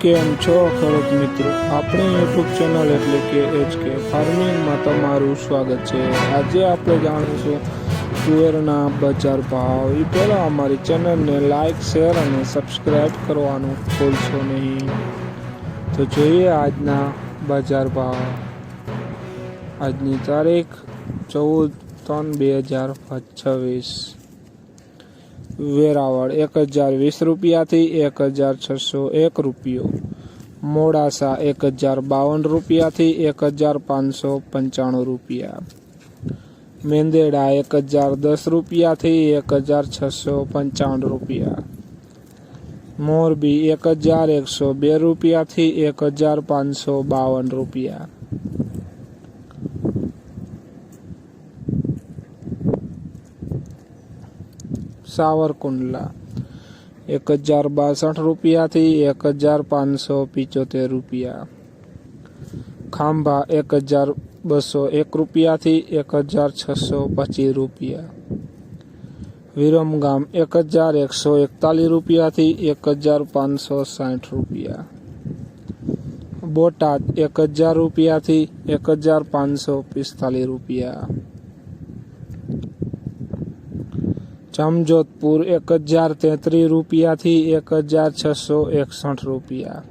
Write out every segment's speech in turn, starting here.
કેમ છો ખેડૂત મિત્રો, આપણી યુટ્યુબ ચેનલ એટલે કે HK ફાર્મિંગમાં તમારું સ્વાગત છે। આજે આપણે જાણીશું તુવેરના બજાર ભાવ। એ પહેલાં અમારી ચેનલને લાઇક, શેર અને સબસ્ક્રાઈબ કરવાનું ભૂલશો નહીં। તો જોઈએ આજના બજાર ભાવ। આજની તારીખ 14/3/2026। વેરાવળ 1020 રૂપિયાથી 1601 રૂપિયો, મોડાસા 1052 રૂપિયાથી 1595 રૂપિયા, મેંદેડા 1010 રૂપિયાથી 1655 રૂપિયા, મોરબી 1102 રૂપિયાથી 1552 રૂપિયા, સાવરકુંડલા 1062 રૂપિયાથી 1575 રૂપિયા, ખાંભા 1201 રૂપિયાથી 1625 રૂપિયા, વિરમગામ 1141 રૂપિયાથી 1560 રૂપિયા, બોટાદ 1000 રૂપિયાથી 1545 રૂપિયા, જામજોધપુર 1033 રૂપિયાથી 1661 રૂપિયા,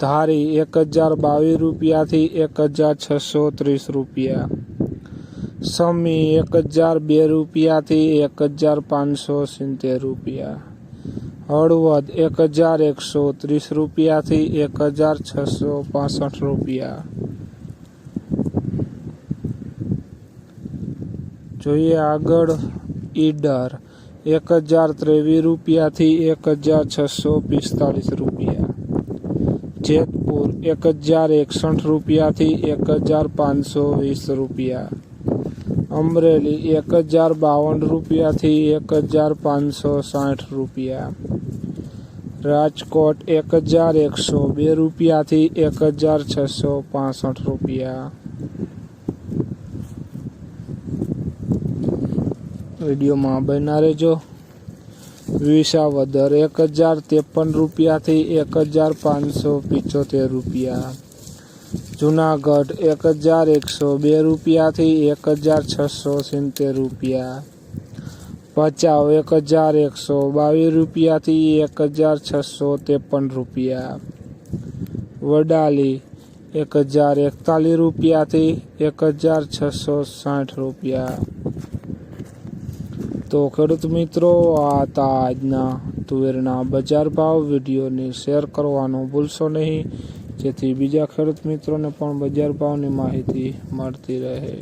ધારી 1022 રૂપિયાથી 1630 રૂપિયા, સમી 1002 રૂપિયાથી 1570 રૂપિયા, હળવદ 1130 રૂપિયાથી 1665 રૂપિયા। જોઈએ આગળ ઈડર 1023 રૂપિયાથી 1645 રૂપિયા, જેતપુર 1061 રૂપિયાથી 1520 રૂપિયા, અમરેલી 1052 રૂપિયાથી 1560 રૂપિયા, રાજકોટ 1102 રૂપિયાથી 1665 રૂપિયા। વિડીયોમાં બન્યા રહેજો। વિસાવદર 1053 રૂપિયાથી 1575 રૂપિયા, જુનાગઢ 1102 રૂપિયાથી 1670 રૂપિયા, ભચાઉ 1122 રૂપિયાથી 1653 રૂપિયા, વડાલી 1041 રૂપિયાથી 1660 રૂપિયા। તો ખેડૂત મિત્રો, આ હતા આજના તુવેરના બજાર ભાવ। વિડીયોને શેર કરવાનું ભૂલશો નહીં, જેથી બીજા ખેડૂત મિત્રોને પણ બજાર ભાવની માહિતી મળતી રહે।